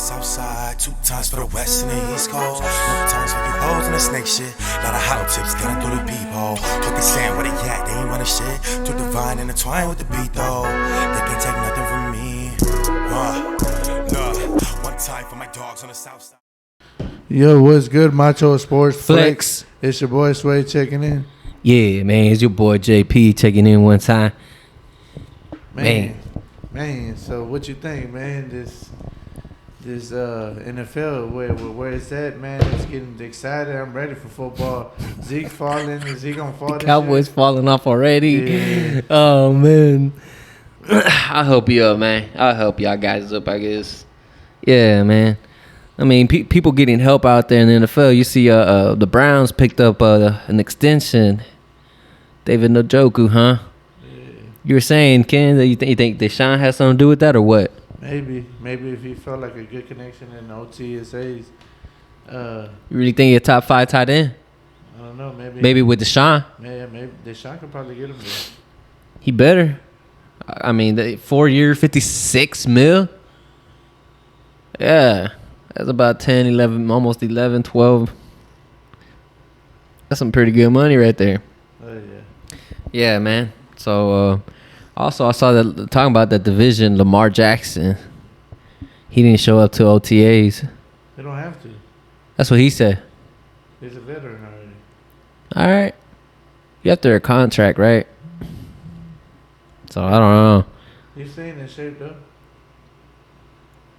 south side, 2 times for the west and the east coast. No times for you hoes and the snake shit. Lot of hollow tips getting through the peephole. What they saying, where they at, they ain't running shit. Too divine and entwined with the beat though. They can't take nothing from me. One time for my dogs on the south side. Yo, what's good, Macho Sports Flex? It's your boy Sway checking in. Yeah, man, it's your boy JP checking in one time. Man. So what you think, man? This NFL, where it's at, man? It's getting excited. I'm ready for football. Zeke falling. Is he gonna fall? Cowboys falling off already. Yeah. Oh man, I'll help you up, man. I'll help y'all guys up, I guess. Yeah, man. I mean, people getting help out there in the NFL. You see, the Browns picked up an extension. David Njoku, huh? Yeah. You were saying, Ken, that you think Deshaun has something to do with that, or what? Maybe if he felt like a good connection in the OTSAs. You really think you're a top 5 tight end? I don't know. Maybe with Deshaun. Yeah, maybe Deshaun could probably get him there. He better. I mean, the 4-year, $56 million. Yeah, that's about 10, 11, almost 11, 12. That's some pretty good money right there. Oh, yeah. Yeah, man. So, also, I saw that talking about that division, Lamar Jackson. He didn't show up to OTAs. They don't have to. That's what he said. He's a veteran already. All right. You have their contract, right? So, I don't know. He's staying in shape, though.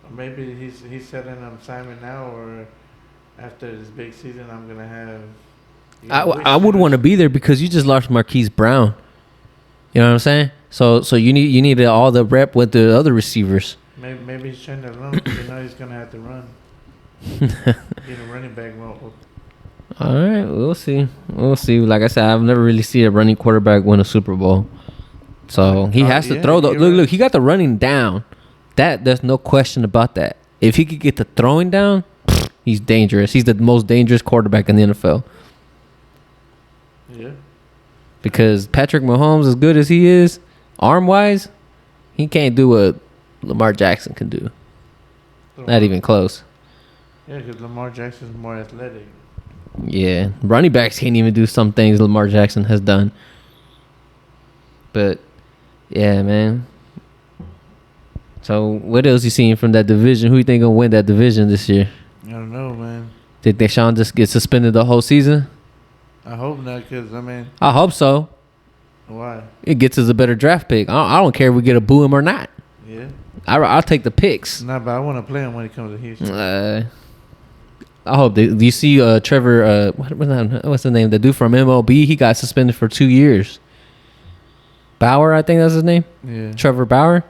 Or maybe he's setting an assignment now, or after this big season, I'm going to have... I would want to be there because you just lost Marquise Brown. You know what I'm saying? So you need all the rep with the other receivers. Maybe he's trying to run. You know he's gonna have to run. Get a running back role. All right, we'll see. Like I said, I've never really seen a running quarterback win a Super Bowl. So he has to throw. Look, he got the running down. There's no question about that. If he could get the throwing down, he's dangerous. He's the most dangerous quarterback in the NFL. Yeah. Because Patrick Mahomes, as good as he is, arm-wise, he can't do what Lamar Jackson can do. Not even close. Yeah, because Lamar Jackson's more athletic. Yeah. Running backs can't even do some things Lamar Jackson has done. But, yeah, man. So, what else you seeing from that division? Who you think going to win that division this year? I don't know, man. Did Deshaun just get suspended the whole season? I hope not, because, I mean... I hope so. Why? It gets us a better draft pick. I don't care if we get a boo him or not. Yeah? I'll take the picks. Nah, but I want to play him when he comes to Houston. I hope. Do you see Trevor, what's the name? The dude from MLB, he got suspended for 2 years. Bauer, I think that's his name. Yeah. Trevor Bauer.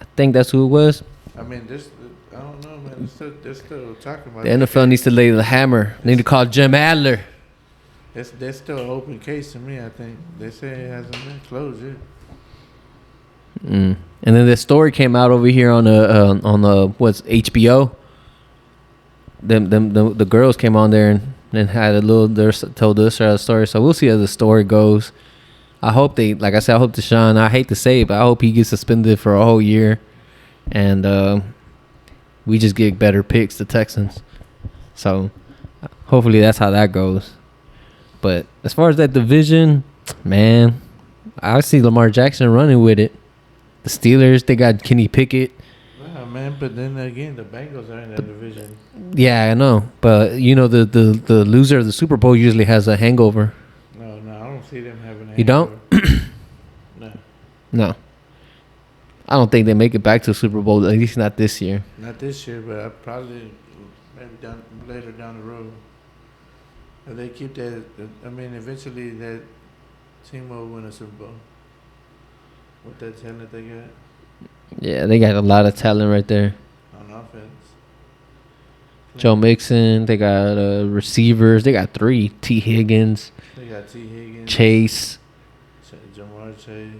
I think that's who it was. I mean, I don't know, man. They're still talking about The NFL needs to lay the hammer. They need to call Jim Adler. That's still an open case to me, I think. They say it hasn't been closed yet. And then the story came out over here on the what's HBO. The girls came on there and had a little. They told us a story. So we'll see how the story goes. I hope like I said, I hope Deshaun. I hate to say it, but I hope he gets suspended for a whole year, and we just get better picks, the Texans. So hopefully that's how that goes. But as far as that division, man, I see Lamar Jackson running with it. The Steelers, they got Kenny Pickett. Yeah, man, but then again, the Bengals are in that division. Yeah, I know. But, you know, the loser of the Super Bowl usually has a hangover. No, I don't see them having a hangover. You don't? No. I don't think they make it back to the Super Bowl, at least not this year. Not this year, but probably maybe later down the road. If they keep that, I mean, eventually that team will win a Super Bowl. With that talent they got. Yeah, they got a lot of talent right there. On offense. Joe Mixon, they got receivers. They got 3. T. Higgins. They got T. Higgins. Chase. Jamar Chase.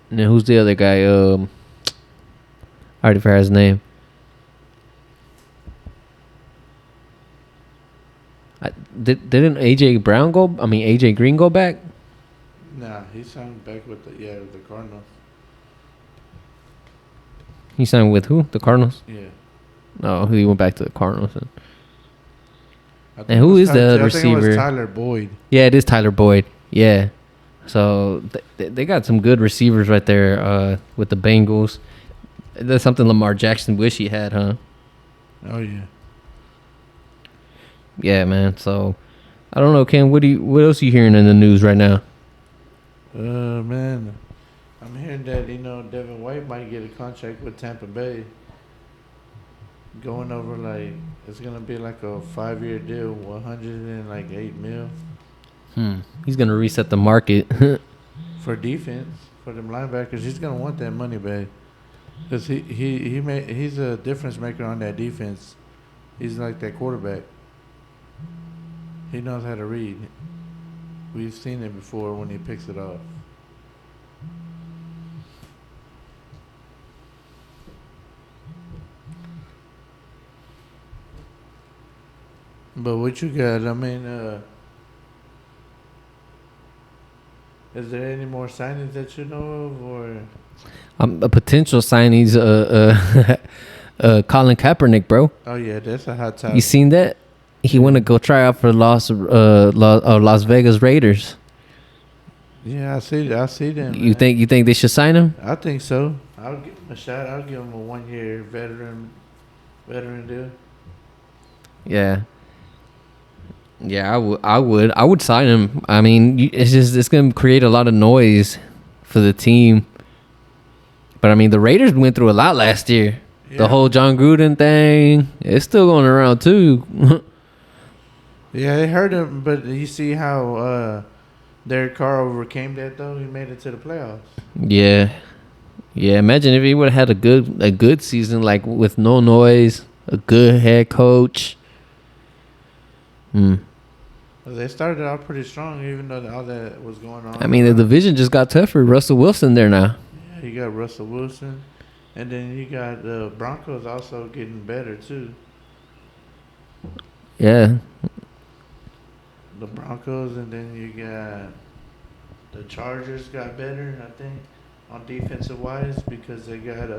And then who's the other guy? I already forgot his name. Didn't AJ Green go back? Nah, he signed back with the Cardinals. He signed with who? The Cardinals? Yeah. No, he went back to the Cardinals. I think And it who was is the other I think it was receiver? Tyler Boyd. Yeah, it is Tyler Boyd. Yeah. So they got some good receivers right there with the Bengals. That's something Lamar Jackson wish he had, huh? Oh yeah. Yeah, man. So I don't know, Ken. What else are you hearing in the news right now? Man, I'm hearing that Devin White might get a contract with Tampa Bay. Going over it's gonna be like a 5-year deal, 108 mil He's gonna reset the market. for defense for them linebackers. He's gonna want that money back because he's a difference maker on that defense. He's like that quarterback. He knows how to read. We've seen it before when he picks it off. But what you got? I mean, is there any more signings that you know of, or? A potential signees, Colin Kaepernick, bro. Oh yeah, that's a hot topic. You seen that? He want to go try out for Las Vegas Raiders. Yeah, I see them. You think they should sign him? I think so. I'll give him a shot. I'll give him a 1-year veteran deal. Yeah. Yeah, I would sign him. I mean, it's gonna create a lot of noise for the team. But I mean, the Raiders went through a lot last year. Yeah. The whole John Gruden thing, it's still going around too. Yeah, it hurt him, but you see how Derek Carr overcame that though. He made it to the playoffs. Yeah. Imagine if he would have had a good season, like with no noise, a good head coach. They started out pretty strong, even though all that was going on. I mean, the division just got tougher. Russell Wilson there now. Yeah, you got Russell Wilson, and then you got the Broncos also getting better too. Yeah. The Broncos, and then you got the Chargers got better, I think, on defensive wise because they got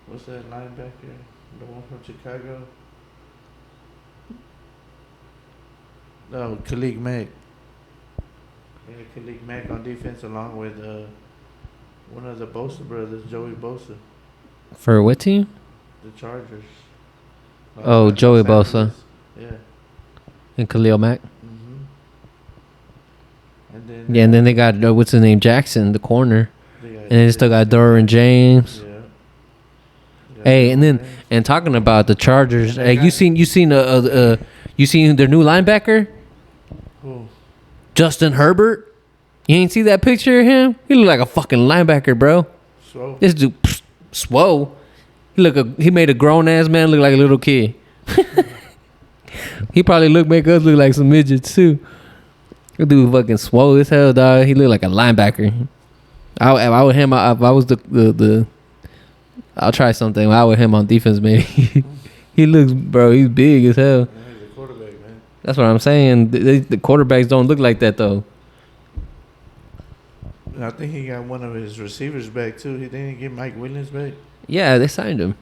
what's that linebacker? The one from Chicago? No, Khalil Mack. Yeah, Khalil Mack on defense along with one of the Bosa brothers, Joey Bosa. For what team? The Chargers. Oh, Joey Bosa. Yeah. And Khalil Mack. Mm-hmm. And then And then they got what's his name, Jackson, the corner, and they still got Derwin James. Yeah. Hey, and talking about the Chargers, hey, you seen their new linebacker, Who? Justin Herbert? You ain't see that picture of him? He look like a fucking linebacker, bro. So This dude, swole. He made a grown ass man look like a little kid. He probably make us look like some midgets too. This dude fucking swole as hell, dog. He look like a linebacker. I would him. If I was the I'll try something. I would him on defense, maybe. He looks, bro. He's big as hell. he's a quarterback, man. That's what I'm saying. The quarterbacks don't look like that though. And I think he got one of his receivers back too. He didn't get Mike Williams back. Yeah, they signed him.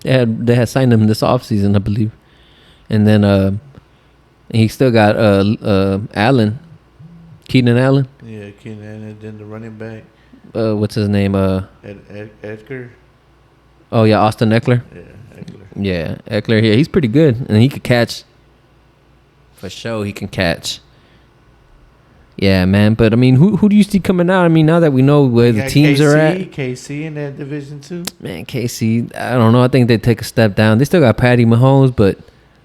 They had signed him this offseason, I believe. And then he still got Allen, Keenan Allen. Yeah, Keenan, and then the running back. What's his name? Edgar. Oh yeah, Austin Eckler. Yeah, Eckler. Yeah, Eckler. Yeah, he's pretty good, and he could catch. For sure, he can catch. Yeah, man. But I mean, who do you see coming out? I mean, now that we know where the teams are at, KC in that division too. man. KC, I don't know. I think they take a step down. They still got Patty Mahomes, but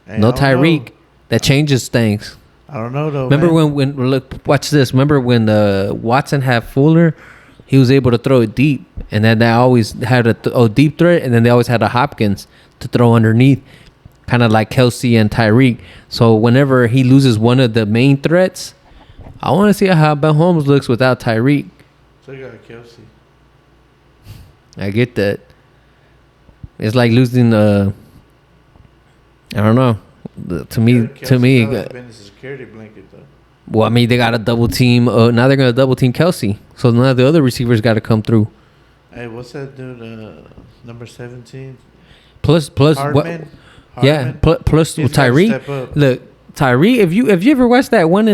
Hey, no I don't know. Tyreek. That changes things. I don't know though. Remember man. when look, watch this. Remember when Watson had Fuller, he was able to throw it deep, and then they always had a deep threat, and then they always had a Hopkins to throw underneath, kind of like Kelsey and Tyreek. So whenever he loses one of the main threats, I want to see how Mahomes looks without Tyreek. So you got Kelsey. I get that. It's like losing. I don't know. To me, Kelsey's been a security blanket though. well, I mean, they got a double team. Now they're gonna double team Kelsey. So now the other receivers got to come through. Hey, what's that dude? Number 17. Plus Hardman. Yeah, plus He's gotta step Tyree. up. Look, Tyree. If you ever watched that one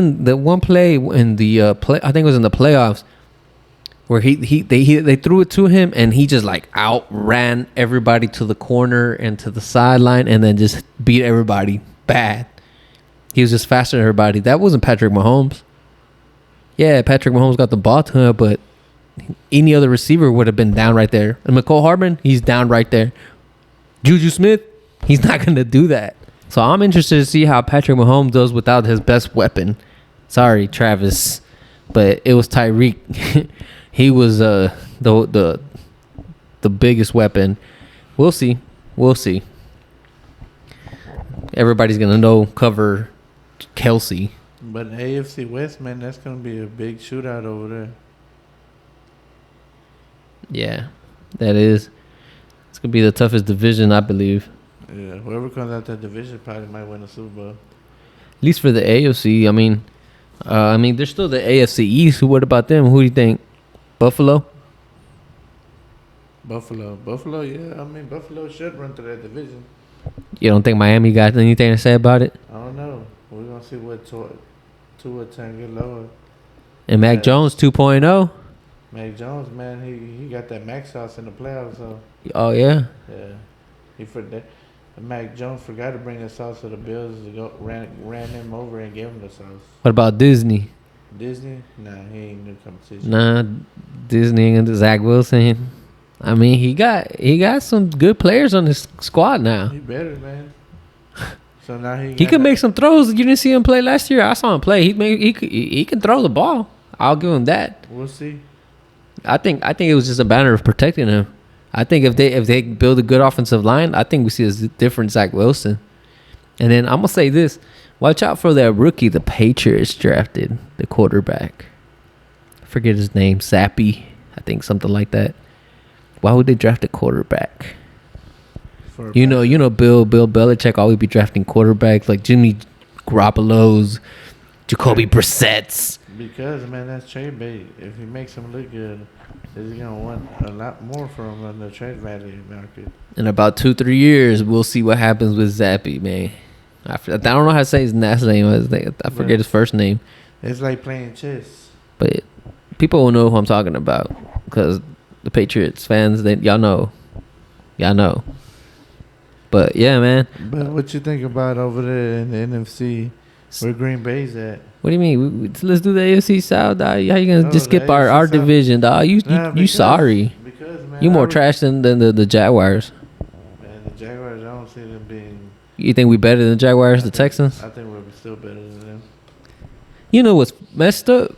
play in the play, I think it was in the playoffs, where they threw it to him and he just like outran everybody to the corner and to the sideline and then just beat everybody bad. He was just faster than everybody. That wasn't Patrick Mahomes. Yeah, Patrick Mahomes got the ball to him, but any other receiver would have been down right there. And McCole Hardman, he's down right there. Juju Smith, he's not going to do that. So I'm interested to see how Patrick Mahomes does without his best weapon. Sorry, Travis, but it was Tyreek. He was the biggest weapon. We'll see. Everybody's going to know cover Kelsey. But AFC West, man, that's going to be a big shootout over there. Yeah, that is. It's going to be the toughest division, I believe. Yeah, whoever comes out that division probably might win the Super Bowl. At least for the AFC. I mean, there's still the AFC East. What about them? Who do you think? Buffalo? Buffalo, yeah. I mean, Buffalo should run through that division. You don't think Miami got anything to say about it? I don't know. We're going to see what Tua Tagovailoa. And Mac Jones 2.0? Mac Jones, man, he got that Mac sauce in the playoffs, so. Oh, yeah? Yeah. Mac Jones forgot to bring the sauce to the Bills. Ran him over and gave him the sauce. What about Disney? Disney? Nah, he ain't no competition. Nah, Disney and Zach Wilson. I mean, he got some good players on his squad now. He better, man. So now he can make some throws. You didn't see him play last year. I saw him play. He can throw the ball. I'll give him that. We'll see. I think it was just a matter of protecting him. I think if they build a good offensive line, I think we see a different Zach Wilson. And then I'm gonna say this: watch out for that rookie the Patriots drafted, the quarterback. I forget his name, Zappy, I think something like that. Why would they draft a quarterback? You know, Bill Belichick always be drafting quarterbacks like Jimmy Garoppolo's, Jacoby Brissett's. Because, man, that's trade bait. If he makes him look good, he's gonna want a lot more from him on the trade value market. In about 2-3 years, we'll see what happens with Zappy, man. I don't know how to say his last name. I forget his first name. It's like playing chess. But people will know who I'm talking about because the Patriots fans, y'all know. But yeah, man. But what you think about over there in the NFC, where Green Bay's at? What do you mean? Let's do the AFC South, dog. How you gonna just skip our division, dog? You sorry? Because, man, you more trash than the Jaguars. Man, the Jaguars, I don't see them being. You think we better than the Jaguars, the Texans? I think we're still better than them. You know what's messed up?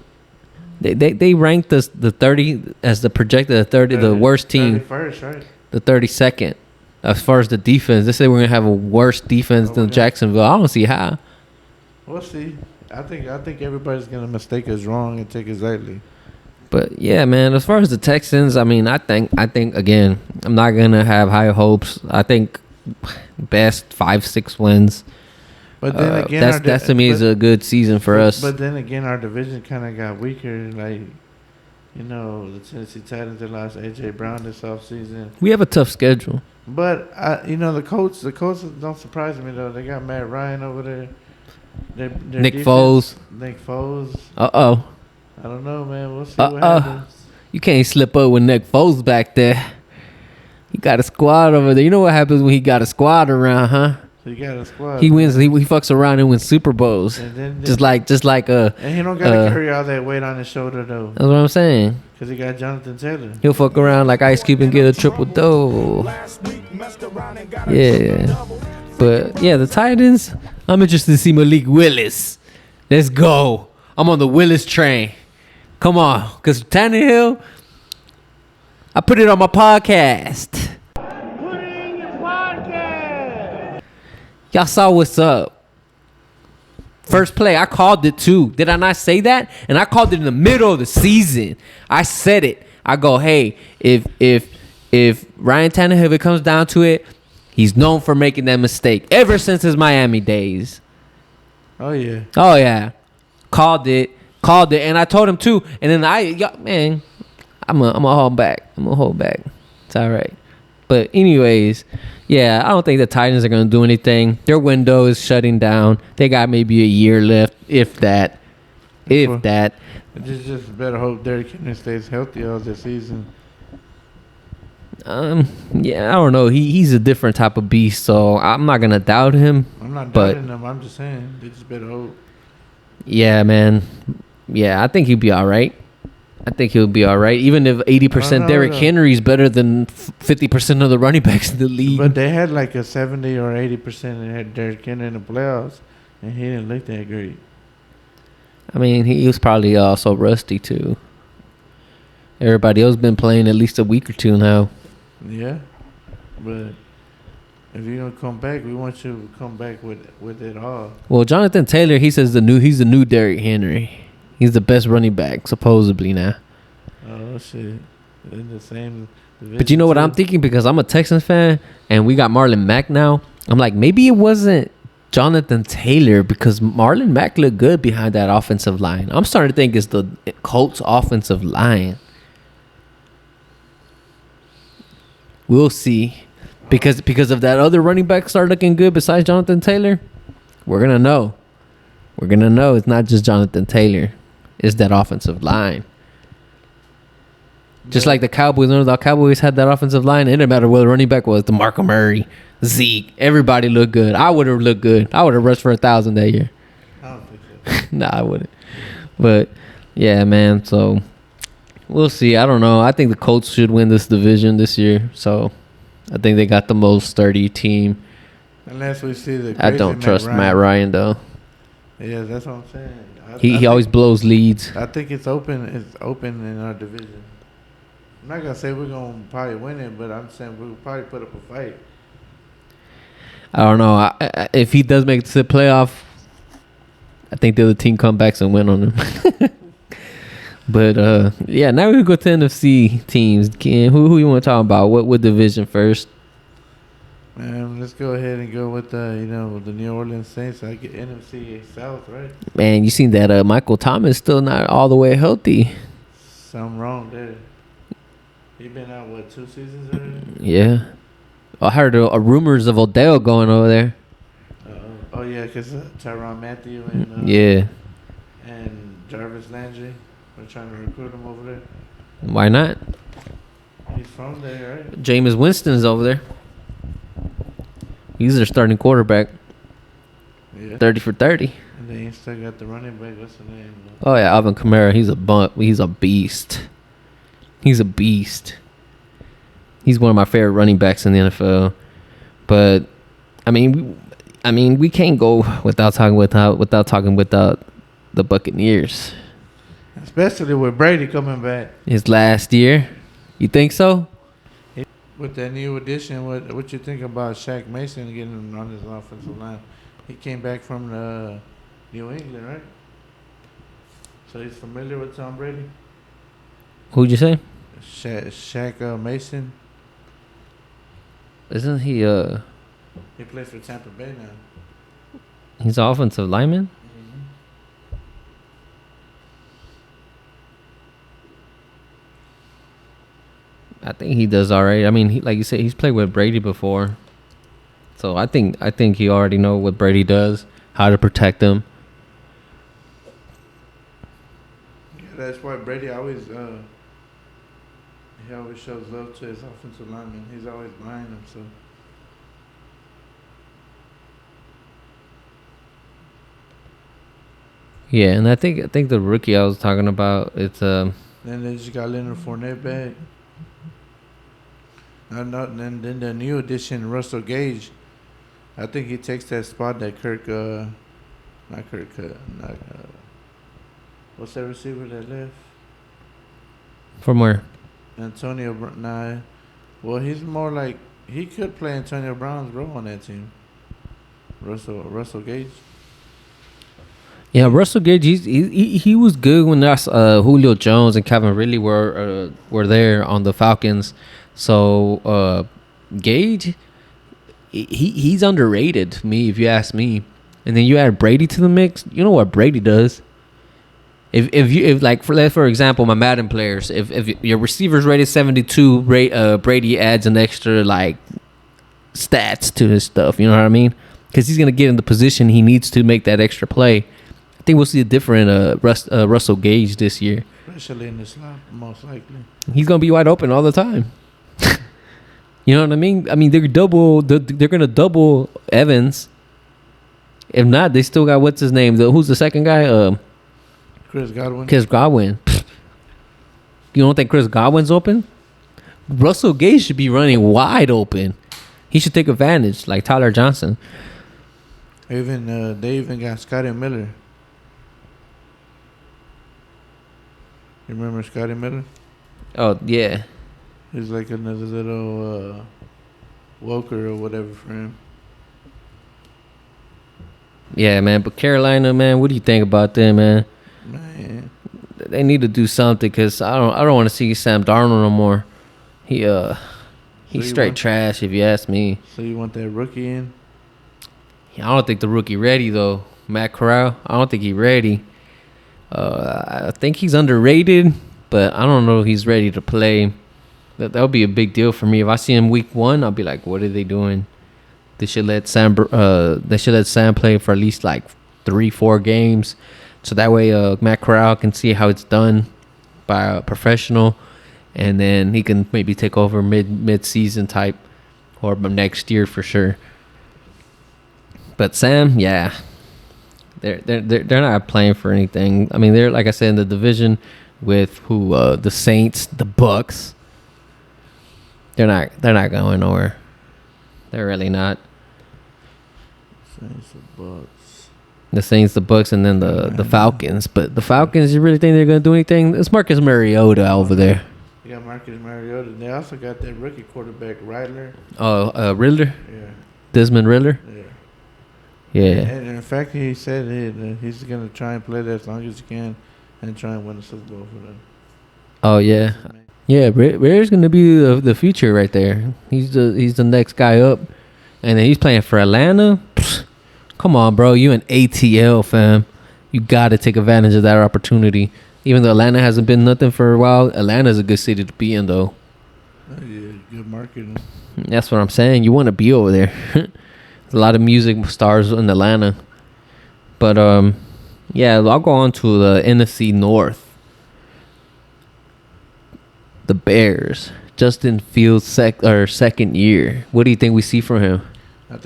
They ranked us the 30 as the projected 30 the worst team. 31st, right? The 32nd as far as the defense. They say we're gonna have a worse defense than Jacksonville. I don't see how. We'll see. I think everybody's gonna mistake us wrong and take us lightly. But yeah, man, as far as the Texans, I mean, I think again, I'm not gonna have high hopes. I think best 5-6 wins. But then again, that's to me is a good season for us. But then again, our division kind of got weaker. Like, the Tennessee Titans, they lost A.J. Brown this offseason. We have a tough schedule. But the Colts don't surprise me though. They got Matt Ryan over there. Their Nick Foles. Uh-oh. I don't know, man. We'll see what happens. You can't slip up with Nick Foles back there. He got a squad over there. You know what happens when he got a squad around, huh? So you got a squad. He wins. He fucks around and wins Super Bowls. Just like And he don't gotta carry all that weight on his shoulder though. That's what I'm saying. Because he got Jonathan Taylor. He'll fuck around like Ice Cube and get a triple double. Yeah. But yeah, the Titans. I'm interested to see Malik Willis. Let's go. I'm on the Willis train. Come on, cause Tannehill. I put it on my podcast. Y'all saw what's up. First play, I called it too. Did I not say that? And I called it in the middle of the season. I said it. I go, hey, if Ryan Tannehill, if it comes down to it, he's known for making that mistake ever since his Miami days. Oh yeah. Called it, and I told him too. And then I I'm gonna hold back. I'm gonna hold back. It's all right. But anyways, yeah, I don't think the Titans are gonna do anything. Their window is shutting down. They got maybe a year left, if that. If that. Just better hope Derrick Henry stays healthy all this season. Yeah, I don't know. He's a different type of beast, so I'm not gonna doubt him. I'm not doubting him. I'm just saying they just better hope. Yeah, man. Yeah, I think he'll be all right. I think he'll be all right. Even if 80% Derrick Henry is better than 50% of the running backs in the league. But they had like a 70 or 80% and had Derrick Henry in the playoffs, and he didn't look that great. I mean, he was probably also rusty too. Everybody else been playing at least a week or two now. Yeah, but if you're gonna come back, we want you to come back with it all. Well, Jonathan Taylor, he says he's the new Derrick Henry. He's the best running back supposedly now. Oh shit! In the same division. But you know what I'm thinking, because I'm a Texans fan and we got Marlon Mack now. I'm like, maybe it wasn't Jonathan Taylor, because Marlon Mack looked good behind that offensive line. I'm starting to think it's the Colts offensive line. We'll see. Because if that other running back start looking good besides Jonathan Taylor, we're going to know. We're going to know it's not just Jonathan Taylor. It's that offensive line. Just like the Cowboys. Remember the Cowboys had that offensive line? It didn't matter what the running back was. DeMarco Murray, Zeke. Everybody looked good. I would have looked good. I would have rushed for 1,000 that year. I don't think so. Nah, I wouldn't. But, yeah, man. So, we'll see. I don't know. I think the Colts should win this division this year. So, I think they got the most sturdy team. Unless we see the I don't trust Matt Ryan, though. Yeah, that's what I'm saying. He always blows leads. I think it's open. It's open in our division. I'm not gonna say we're gonna probably win it, but I'm saying we'll probably put up a fight. I don't know. If he does make it to the playoff, I think the other team come back and win on him. But yeah, now we go to NFC teams. Who you want to talk about? What division first? Man, let's go ahead and go with the New Orleans Saints. I get NFC South, right? Man, you seen that Michael Thomas still not all the way healthy. Something wrong there. He been out, 2 seasons already? Yeah. I heard rumors of Odell going over there. Oh, yeah, because Tyrann Mathieu and yeah, and Jarvis Landry are trying to recruit him over there. Why not? He's from there, right? Jameis Winston's over there. He's their starting quarterback. Yeah. 30 for 30. And then you still got the running back. What's the name? Oh, yeah, Alvin Kamara. He's a beast. He's a beast. He's one of my favorite running backs in the NFL. But I mean, we can't go without talking about the Buccaneers. Especially with Brady coming back. His last year. You think so? With that new addition, what you think about Shaq Mason getting on his offensive line? He came back from New England, right? So he's familiar with Tom Brady? Who'd you say? Shaq Mason. Isn't he He plays for Tampa Bay now. He's an offensive lineman? I think he does all right. I mean, like you said, he's played with Brady before. So I think he already know what Brady does, how to protect him. Yeah, that's why Brady always he always shows love to his offensive lineman. He's always behind him, so. Yeah, and I think the rookie I was talking about, it's Then they just got Leonard Fournette back. And then the new addition, Russell Gage. I think he takes that spot that what's that receiver that left? from where? Antonio Brown. Nah. Well, he's more like, he could play Antonio Brown's role on that team. Russell Gage. Yeah, Russell Gage, he was good when that's Julio Jones and Calvin Ridley were there on the Falcons. So Gage, he's underrated to me, if you ask me. And then you add Brady to the mix. You know what Brady does? if like for example, my Madden players, if your receiver's rated 72, Brady adds an extra like stats to his stuff. You know what I mean? Because he's gonna get in the position he needs to make that extra play. I think we'll see a different Russell Gage this year. Especially in the slot, most likely. He's gonna be wide open all the time. You know what I mean? I mean they're gonna double Evans. If not, they still got what's his name? Who's the second guy? Chris Godwin. Chris Godwin. You don't think Chris Godwin's open? Russell Gage should be running wide open. He should take advantage, like Tyler Johnson. They even got Scotty Miller. You remember Scotty Miller? Oh yeah. He's like another little Walker or whatever for him. Yeah, man. But Carolina, man, what do you think about them, man? Man, They need to do something because I don't want to see Sam Darnold no more. He's straight trash if you ask me. So you want that rookie in? I don't think the rookie ready though. Matt Corral, I don't think he's ready. I think he's underrated, but I don't know if he's ready to play. That would be a big deal for me. If I see him week 1, I'll be like, what are they doing? They should let Sam play for at least like 3-4 games. So that way Matt Corral can see how it's done by a professional, and then he can maybe take over mid-season type or next year for sure. But Sam, yeah, they're not playing for anything. I mean, they're like I said in the division with the Saints, the Bucks. They're not going nowhere. They're really not. Saints, the Bucks. The Saints, the Bucks, and then the Falcons. But the Falcons, you really think they're gonna do anything? It's Marcus Mariota over there. You got Marcus Mariota. They also got that rookie quarterback, Riddler. Oh, Riddler? Yeah. Desmond Riddler? Yeah. Yeah. And in fact, he said he's going to try and play that as long as he can and try and win the Super Bowl for them. Oh, yeah. Yeah, Riddler's going to be the future right there. He's the next guy up. And then he's playing for Atlanta. Psst, come on, bro. You an ATL, fam. You got to take advantage of that opportunity. Even though Atlanta hasn't been nothing for a while, Atlanta's a good city to be in, though. Oh, yeah, good marketing. That's what I'm saying. You want to be over there. There's a lot of music stars in Atlanta. But, yeah, I'll go on to the NFC North. The Bears. Justin Fields' second year. What do you think we see from him?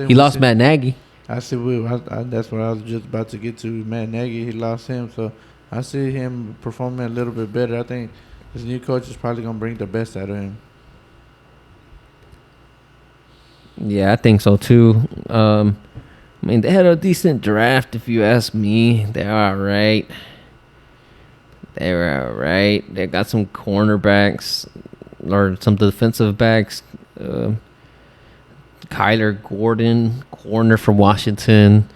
He lost Matt Nagy. That's what I was just about to get to. Matt Nagy, he lost him, so I see him performing a little bit better. I think his new coach is probably going to bring the best out of him. Yeah, I think so too. I mean, they had a decent draft, if you ask me. They're all right. They got some cornerbacks or some defensive backs. Kyler Gordon, corner from Washington.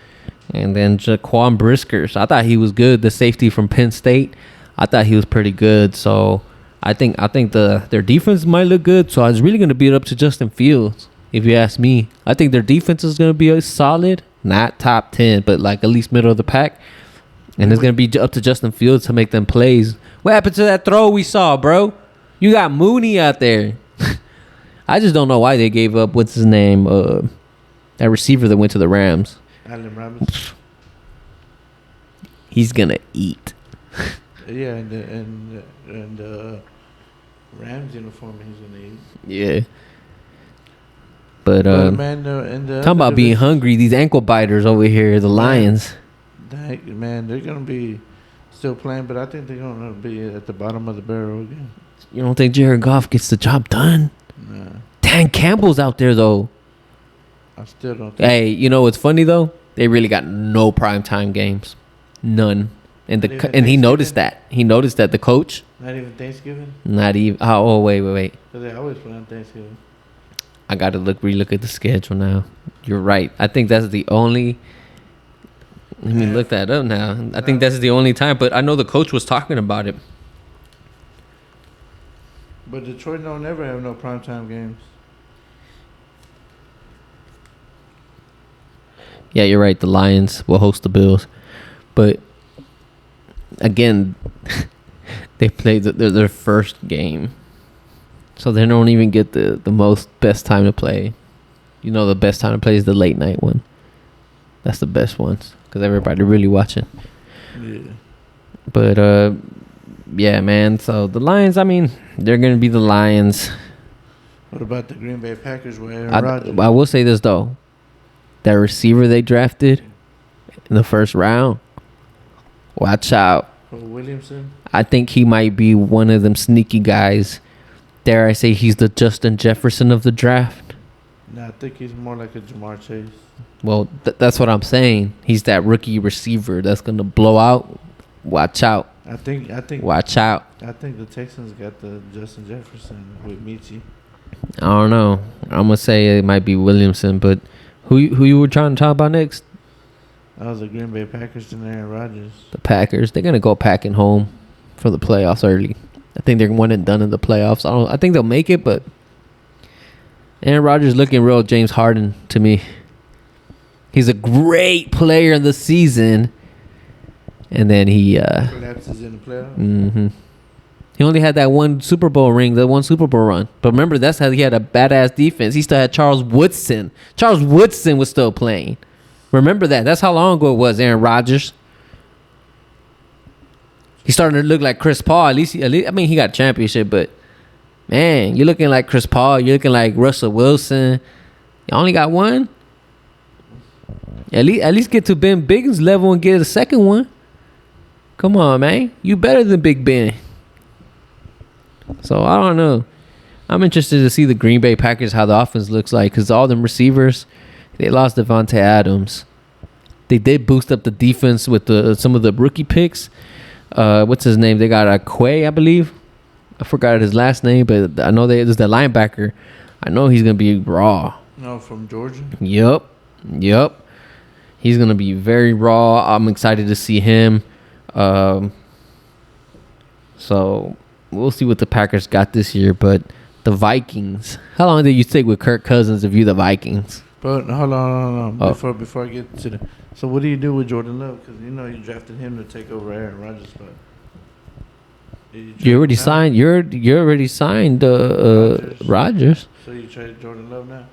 And then Jaquan Briskers. I thought he was good. The safety from Penn State. I thought he was pretty good. So I think their defense might look good. So it's really going to be up to Justin Fields, if you ask me. I think their defense is going to be solid. Not top 10, but like at least middle of the pack. And it's going to be up to Justin Fields to make them plays. What happened to that throw we saw, bro? You got Mooney out there. I just don't know why they gave up, what's his name? That receiver that went to the Rams. Allen Robinson. He's gonna eat. Yeah, and Rams uniform he's gonna eat. Yeah. But man, talking about being hungry, these ankle biters over here, the Lions. Man, they're gonna be still playing, but I think they're gonna be at the bottom of the barrel again. You don't think Jared Goff gets the job done? Nah. Dan Campbell's out there though. I still don't think. Hey, you know what's funny though? They really got no primetime games. None. And he noticed that. He noticed that the coach. Not even Thanksgiving? Not even. Oh, wait. Because they always play on Thanksgiving. I got to relook at the schedule now. You're right. I think that's the only. Let me look that up now. I think that's the only time. But I know the coach was talking about it. But Detroit don't never have no primetime games. Yeah, you're right. The Lions will host the Bills. But again, they played their first game, so they don't even get the best time to play. You know, the best time to play is the late night one. That's the best ones because everybody really watching. Yeah. But yeah, man. So the Lions, I mean, they're gonna be the Lions. What about the Green Bay Packers with Aaron Rodgers? I will say this though, that receiver they drafted in the first round, watch out. Williamson? I think he might be one of them sneaky guys. Dare I say he's the Justin Jefferson of the draft? No, I think he's more like a Jamar Chase. Well, that's what I'm saying. He's that rookie receiver that's gonna blow out. Watch out. I think. Watch out. I think the Texans got the Justin Jefferson with Michi. I don't know. I'm gonna say it might be Williamson, but who you were trying to talk about next? That was the Green Bay Packers and Aaron Rodgers. The Packers. They're gonna go packing home for the playoffs early. I think they're one and done in the playoffs. I think they'll make it, but Aaron Rodgers looking real James Harden to me. He's a great player in the season, and then he collapses in the playoffs. Mm-hmm. He only had that one Super Bowl ring, the one Super Bowl run. But remember, that's how he had a badass defense. He still had Charles Woodson. Charles Woodson was still playing. Remember that. That's how long ago it was, Aaron Rodgers. He's starting to look like Chris Paul. At least, I mean, he got a championship, but man, you're looking like Chris Paul. You're looking like Russell Wilson. You only got one. At least get to Ben Biggs' level and get a second one. Come on, man. You better than Big Ben. So I don't know. I'm interested to see the Green Bay Packers, how the offense looks like, because all them receivers, they lost Devontae Adams. They did boost up the defense with some of the rookie picks. What's his name? They got Quay, I believe. I forgot his last name, but I know there's the linebacker. I know he's gonna be raw. No, from Georgia. Yep. He's gonna be very raw. I'm excited to see him. So we'll see what the Packers got this year, but the Vikings. How long did you take with Kirk Cousins to view the Vikings? But hold on. Oh. Before I get to the, so what do you do with Jordan Love? Because you know you drafted him to take over Aaron Rodgers' spot. You already signed. You already signed Rodgers. So you traded Jordan Love now?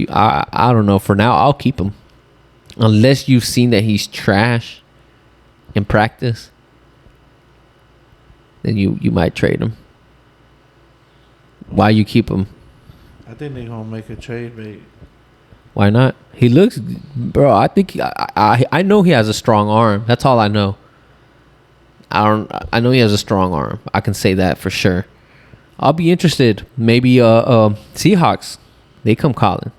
I don't know. For now, I'll keep him, unless you've seen that he's trash in practice. Then you might trade him. Why you keep him? I think they're gonna make a trade, mate. Why not? He looks, bro. I think I know he has a strong arm. That's all I know. I know he has a strong arm. I can say that for sure. I'll be interested. Maybe Seahawks. They come calling.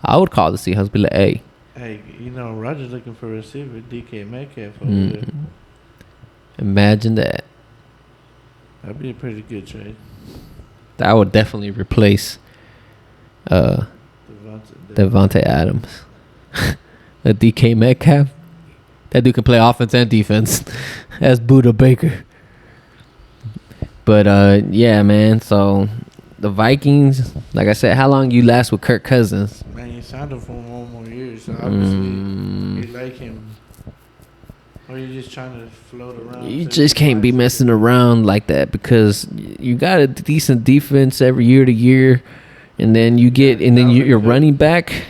I would call the Seahawks. Be like, hey. Hey, you know Rodgers looking for a receiver. DK Metcalf over there. Imagine that. That'd be a pretty good trade. That would definitely replace Devontae Adams. The DK Metcalf. That dude can play offense and defense. That's Buda Baker. But yeah, man. So the Vikings, like I said, how long you last with Kirk Cousins? Man, you signed him for 1 more year, so obviously you like him. Or you just trying to float around. You just can't be messing around like that, because you got a decent defense every year to year, and then you're running back.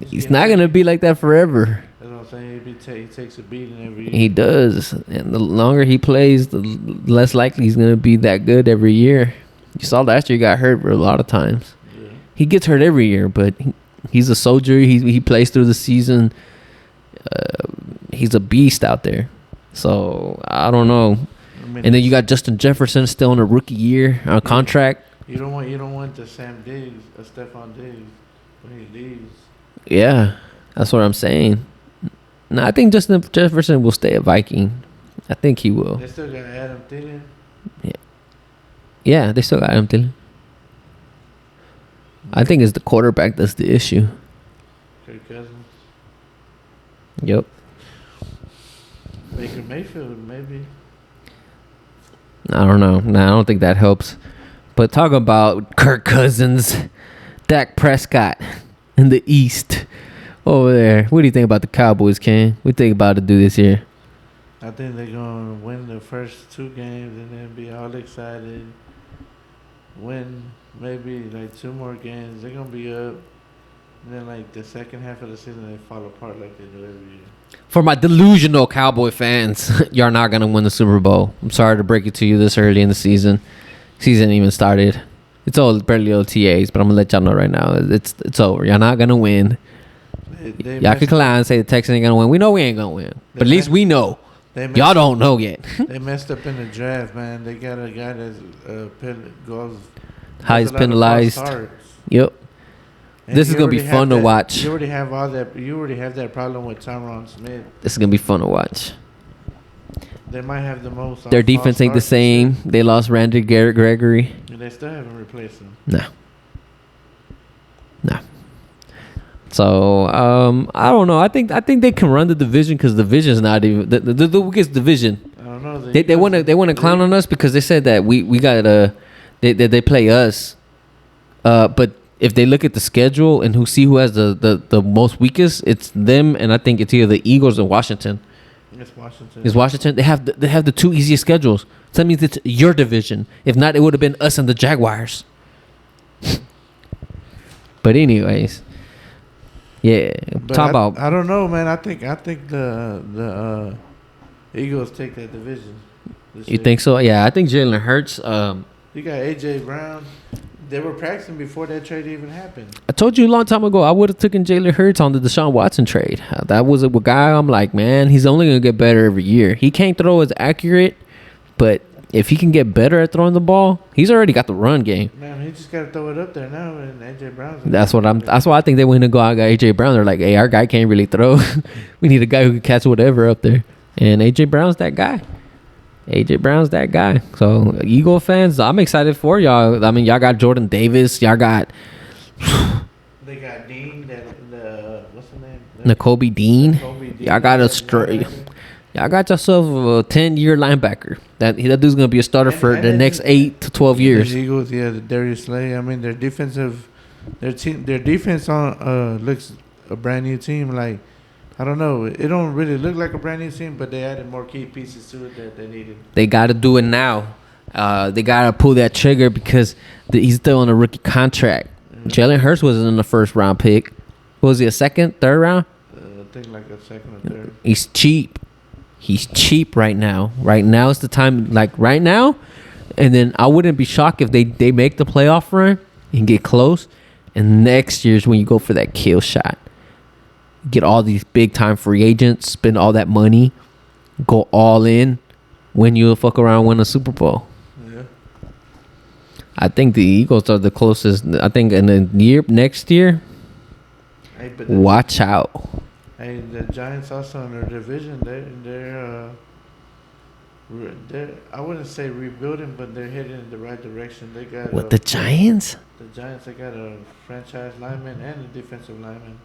He's not gonna be like that forever. That's what I'm saying. He takes a beating every year. He does, and the longer he plays, the less likely he's gonna be that good every year. You saw last year he got hurt a lot of times. Yeah. He gets hurt every year, but he's a soldier. He plays through the season. He's a beast out there. So I don't know. And then you got Justin Jefferson still in a rookie year on a contract. You don't want the Sam Diggs, Stephon Diggs when he leaves. Yeah, that's what I'm saying. No, I think Justin Jefferson will stay a Viking. I think he will. They still got Adam Thielen. Yeah, they still got Adam Thielen. I think it's the quarterback that's the issue. Kirk Cousins. Yep. Baker Mayfield, maybe. I don't know. I don't think that helps. But talk about Kirk Cousins, Dak Prescott in the East over there. What do you think about the Cowboys, Ken? What do you think about to do this year? I think they're gonna win the first 2 games and then be all excited. Win maybe like 2 more games. They're gonna be up. And then like the second half of the season, they fall apart like they do every year. For my delusional Cowboy fans, you're not gonna win the Super Bowl. I'm sorry to break it to you this early in the season. Season even started. It's all barely OTAs, but I'm gonna let y'all know right now. It's over. You're not gonna win. Y'all can lie and say the Texans ain't gonna win. We know we ain't gonna win, but at least we know. Y'all don't know yet. They messed up in the draft, man. They got a guy that's Highest penalized. Yep. And this is gonna be fun to watch. You already have all that. You already have that problem with Tyron Smith. This is gonna be fun to watch. They might have the most. Their defense ain't the same. They lost Randy Gregory. And they still haven't replaced him. No. So I don't know. I think they can run the division because the division is not even the weakest division. I don't know. They want to clown on us because they said that we got they play us. But if they look at the schedule and who has the most weakest, it's them, and I think it's either the Eagles or Washington. It's Washington. They have the 2 easiest schedules. So that means it's your division. If not, it would have been us and the Jaguars. But anyways, yeah. I don't know, man. I think the Eagles take that division. You think so? Yeah, I think Jalen Hurts. You got AJ Brown. They were practicing before that trade even happened. I told you a long time ago I would have taken Jalen Hurts on the Deshaun Watson trade. That was a guy I'm like, man, he's only going to get better every year. He can't throw as accurate, but if he can get better at throwing the ball, he's already got the run game. Man, he just got to throw it up there now, and AJ Brown's. That's why I think they went to go out and got AJ Brown. They're like, hey, our guy can't really throw. We need a guy who can catch whatever up there, and AJ Brown's that guy. So, Eagle fans, I'm excited for y'all. I mean, y'all got Jordan Davis. Y'all got... They got Dean. What's the name? Nakobe Dean. Y'all got y'all got yourself a 10-year linebacker. That dude's going to be a starter for the next 8 to 12 years. The Eagles, the Darius Slay. I mean, their defense looks a brand new team. Like, I don't know. It don't really look like a brand new team, but they added more key pieces to it that they needed. They got to do it now. They got to pull that trigger because he's still on a rookie contract. Mm-hmm. Jalen Hurts wasn't in the first-round pick. Was he a second, third round? I think like a second or third. He's cheap. He's cheap right now. Right now is the time. Like right now, and then I wouldn't be shocked if they make the playoff run and get close. And next year's when you go for that kill shot. Get all these big time free agents, spend all that money, go all in, when you'll fuck around win a Super Bowl. Yeah. I think the Eagles are the closest. I think in the next year, watch out. Hey, the Giants also in their division. They're I wouldn't say rebuilding, but they're heading in the right direction. They got the Giants. The Giants, they got a franchise lineman and a defensive lineman.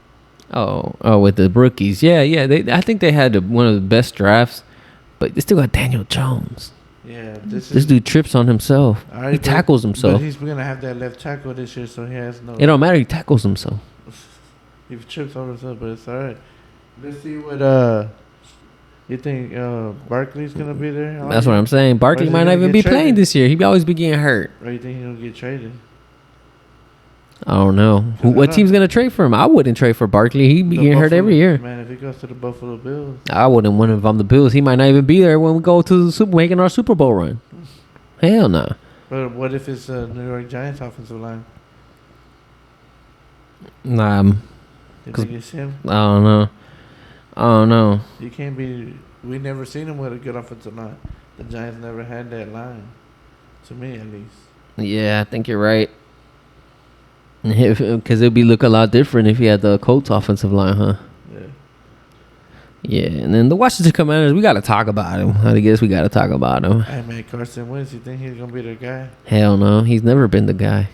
Oh, with the rookies. Yeah. I think they had one of the best drafts, but they still got Daniel Jones. Yeah, this dude trips on himself. He tackles himself. But he's gonna have that left tackle this year, so he has no. It don't matter. He tackles himself. He trips over himself, but it's all right. Let's see what you think. Barkley's gonna be there. That's what I'm saying. Barkley might not even be playing this year. He always be getting hurt. Or you think he'll get traded? I don't know. What team's going to trade for him? I wouldn't trade for Barkley. He'd be getting hurt every year. Man, if he goes to the Buffalo Bills. I wouldn't want him if I'm the Bills. He might not even be there when we go to the making our Super Bowl run. Hell no. Nah. But what if it's a New York Giants offensive line? Nah. You think it's him? I don't know. You can't be... We never seen him with a good offensive line. The Giants never had that line. To me, at least. Yeah, I think you're right. Because it'd be look a lot different if he had the Colts offensive line, huh? Yeah, and then the Washington Commanders, we got to talk about him. I guess we got to talk about him. Hey, man, Carson Wentz, you think he's going to be the guy? Hell no. He's never been the guy.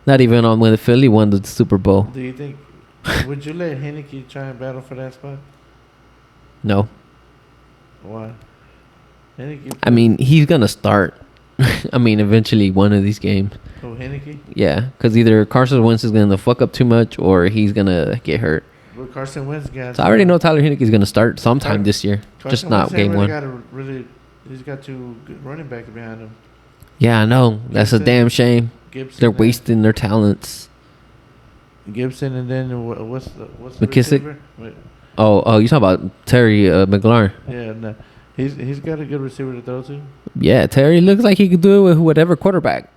Not even on when the Philly won the Super Bowl. Do you think... would you let Heineke try and battle for that spot? No. Why? I mean, he's going to start. I mean, eventually one of these games. Oh, Heineke? Yeah, because either Carson Wentz is going to fuck up too much or he's going to get hurt. But Carson Wentz got. So I already know Tyler Heineke's going to start sometime this year. Carson Just not Wentz game really one. He's got 2 good running backs behind him. Yeah, I know. That's a damn shame. Gibson, They're wasting their talents. Gibson, and then what's the McKissick. receiver? Oh, you talking about Terry Mclaren? Yeah, no. He's got a good receiver to throw to. Yeah, Terry looks like he could do it with whatever quarterback.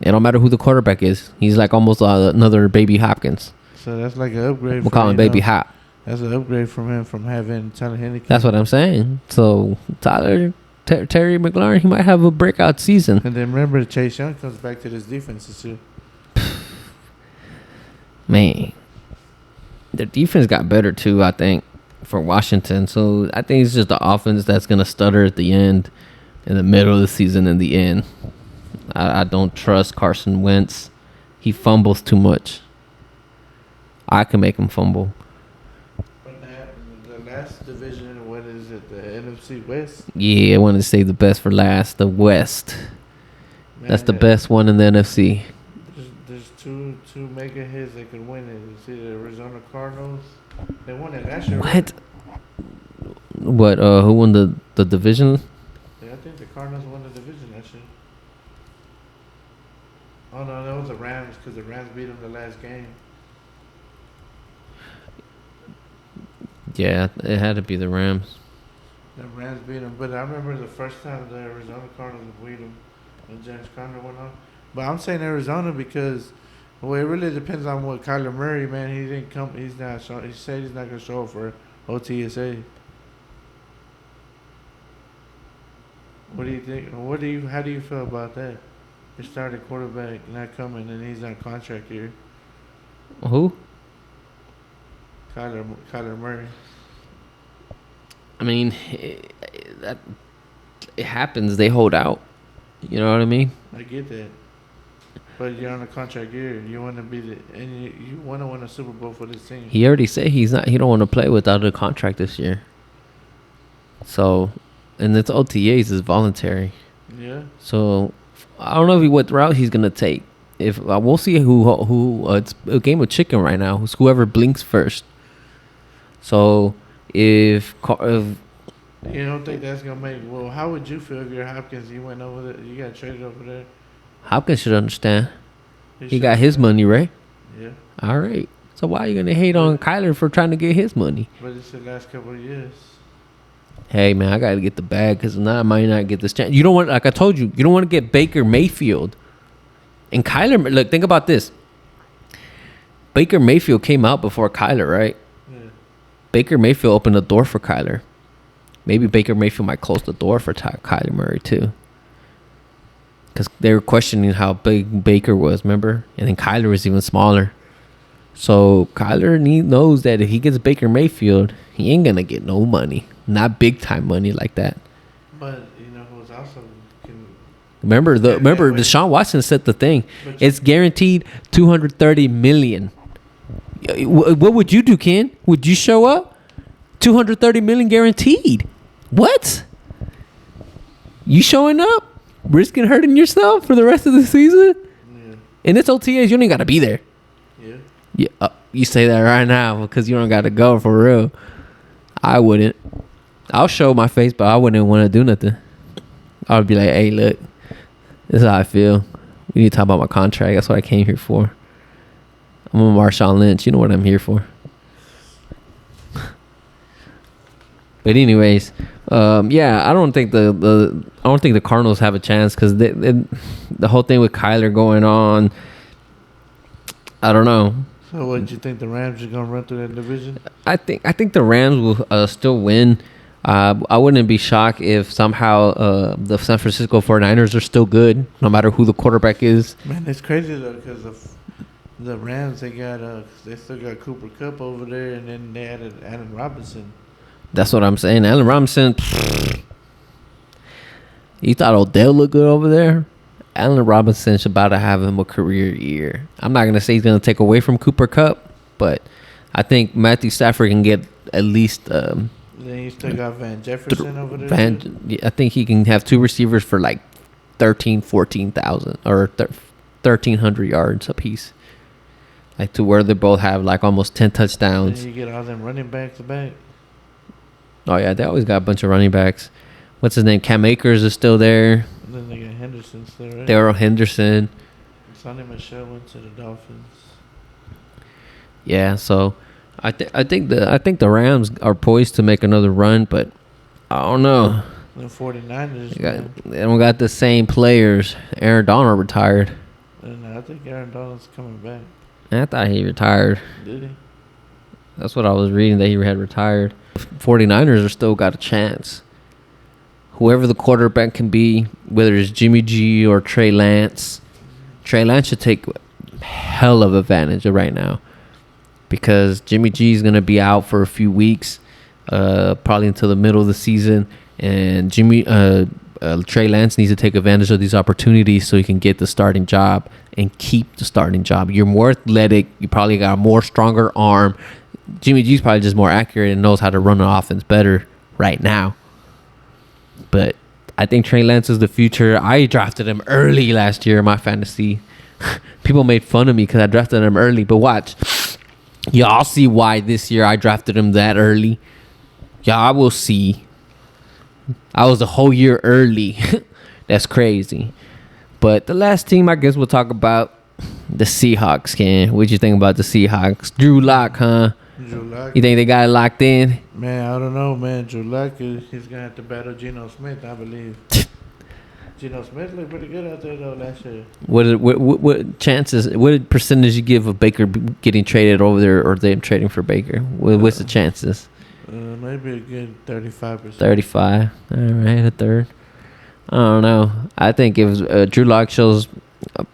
It don't matter who the quarterback is. He's like almost another baby Hopkins. So that's like an upgrade. We'll call him Baby Hop. That's an upgrade from him from having Tyler Heinicke. That's what I'm saying. So Terry McLaurin, he might have a breakout season. And then remember, Chase Young comes back to this defense too. Man, their defense got better too, I think, for Washington. So I think it's just the offense that's gonna stutter at the end, in the middle of the season, in the end. I don't trust Carson Wentz. He fumbles too much. I can make him fumble. But the last division, what is it? The NFC West? Yeah, I want to say the best for last. The West. Man, that's the best one in the NFC. There's two mega hits that could win it. It's either Arizona Cardinals. They won it last year. What? What? Who won the division? Yeah, I think the Cardinals won the division last year. Oh no, that was the Rams because the Rams beat them the last game. Yeah, it had to be the Rams. The Rams beat them, but I remember the first time the Arizona Cardinals beat them, and James Conner went on. But I'm saying Arizona because, well, it really depends on what Kyler Murray, man. He didn't come. He's not. He said he's not gonna show up for OTSA. What do you think? How do you feel about that? Your starting quarterback not coming, and he's on contract here. Who? Kyler Murray. I mean, it happens. They hold out. You know what I mean? I get that. But you're on a contract year. You want to be you want to win a Super Bowl for this team. He already said he don't want to play without a contract this year. So, and it's OTAs is voluntary. Yeah. So, I don't know what route he's gonna take. If we'll see who it's a game of chicken right now. It's whoever blinks first. So, if you don't think that's gonna make? Well, how would you feel if you're Hopkins? You went over there. You got traded over there. Hopkins should understand. He got his money, right? Yeah. All right. So why are you gonna hate on Kyler for trying to get his money? But it's the last couple of years. Hey man, I gotta get the bag because now I might not get this chance. You don't want, like I told you, you don't want to get Baker Mayfield. And Kyler, look, think about this. Baker Mayfield came out before Kyler, right? Yeah. Baker Mayfield opened the door for Kyler. Maybe Baker Mayfield might close the door for Kyler Murray too. Because they were questioning how big Baker was, remember? And then Kyler was even smaller. So Kyler knows that if he gets Baker Mayfield, he ain't going to get no money. Not big time money like that. But, you know, who's also... Remember Deshaun Watson said the thing. It's guaranteed $230 million. What would you do, Ken? Would you show up? $230 million guaranteed. What? You showing up? Risking hurting yourself for the rest of the season? Yeah. And it's OTAs. You don't even got to be there. Yeah. Yeah. You say that right now because you don't got to go for real. I wouldn't. I'll show my face, but I wouldn't want to do nothing. I would be like, hey, look. This is how I feel. We need to talk about my contract. That's what I came here for. I'm a Marshawn Lynch. You know what I'm here for. But anyways, yeah, I don't think the Cardinals have a chance because the whole thing with Kyler going on. I don't know. So, what do you think the Rams are gonna run through that division? I think the Rams will still win. I wouldn't be shocked if somehow the San Francisco 49ers are still good, no matter who the quarterback is. Man, it's crazy though because the Rams they still got Cooper Kupp over there, and then they added Allen Robinson. That's what I'm saying. Allen Robinson. You thought Odell looked good over there? Allen Robinson's about to have him a career year. I'm not gonna say he's gonna take away from Cooper Kupp, but I think Matthew Stafford can get at least. Then you still got Van Jefferson over there. I think he can have two receivers for like 14,000 or 1,300 yards apiece. like to where they both have like almost 10 Then touchdowns. you get all them running backs back. Oh yeah, they always got a bunch of running backs. What's his name? Cam Akers is still there. And then they got Henderson still, right? Darrell Henderson. Sonny Michelle went to the Dolphins. Yeah, so I think the Rams are poised to make another run, but I don't know. The 49ers. They don't got the same players. Aaron Donald retired. And I think Aaron Donald's coming back. I thought he retired. Did he? That's what I was reading, that he had retired. 49ers are still got a chance. Whoever the quarterback can be, whether it's Jimmy G or Trey Lance should take hell of advantage of right now, because Jimmy G is going to be out for a few weeks, probably until the middle of the season, and Trey Lance needs to take advantage of these opportunities so he can get the starting job and keep the starting job. You're more athletic. You probably got a more stronger arm. Jimmy G's probably just more accurate and knows how to run the offense better right now. But I think Trey Lance is the future. I drafted him early last year in my fantasy. People made fun of me because I drafted him early. But watch. Y'all see why this year I drafted him that early. Y'all will see. I was a whole year early. That's crazy. But the last team I guess we'll talk about, the Seahawks, Ken. What you think about the Seahawks? Drew Lock, huh? Drew Lock. You think they got it locked in? Man, I don't know, man. Drew Lock, he's going to have to battle Geno Smith, I believe. Geno Smith looked pretty good out there, though, last year. What chances, what percentage you give of Baker getting traded over there or them trading for Baker? What's the chances? Maybe a good 35%. 35. All right, a third. I don't know. I think if Drew Lock shows, I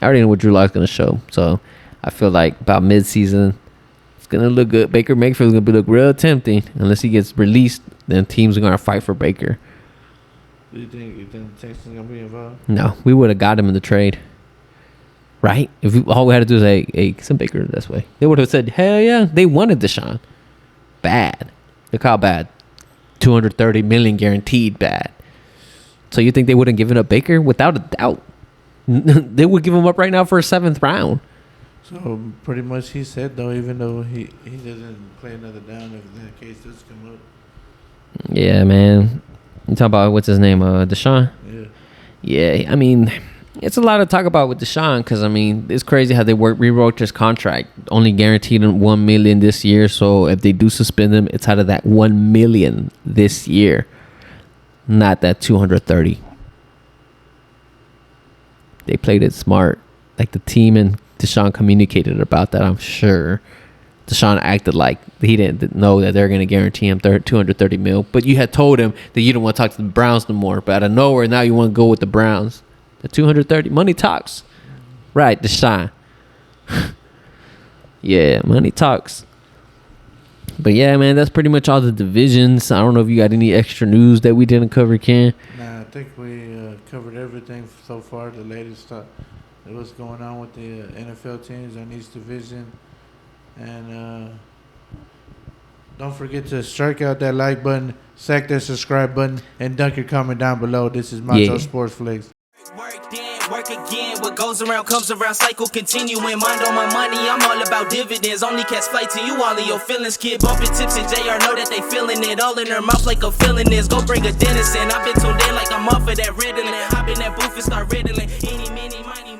already know what Drew Lock's going to show. So I feel like about midseason, it's going to look good. Baker Mayfield's going to look real tempting. Unless he gets released, then teams are going to fight for Baker. Do you think the Texans going to be involved? No, we would have got him in the trade. Right? If all we had to do is say, hey, some Baker this way. They would have said, hell yeah. They wanted Deshaun. Bad. Look how bad. $230 million guaranteed bad. So you think they wouldn't give it up Baker? Without a doubt. They would give him up right now for a 7th round. So pretty much he said, though, even though he doesn't play another down if that case does come up. Yeah, man. You talking about, what's his name? Deshaun? Yeah. Yeah, I mean, it's a lot to talk about with Deshaun because, I mean, it's crazy how they rewrote his contract. Only guaranteed him $1 million this year. So if they do suspend him, it's out of that $1 million this year. Not that 230. They played it smart. Like the team and Deshaun communicated about that, I'm sure. Deshaun acted like he didn't know that they're going to guarantee him $230 million. But you had told him that you don't want to talk to the Browns no more. But out of nowhere, now you want to go with the Browns. The 230 money talks. Right, Deshaun. Yeah, money talks. But yeah, man, that's pretty much all the divisions. I don't know if you got any extra news that we didn't cover, Ken. Nah, I think we covered everything so far. The latest stuff. What's going on with the NFL teams on each division. And don't forget to strike out that like button, sack that subscribe button, and dunk your comment down below. This is Macho Sports Flicks. Work then, work again. What goes around comes around. Cycle continuing. Mind on my money. I'm all about dividends. Only catch flights to you, all of your feelings. Kid bumping tips and Jxxy.R know that they feeling it. All in their mouth like a feeling is. Go bring a dentist in. I've been tuned in like I'm off of that Ritalin. Hop in that booth and start riddling. Any, mini, miny.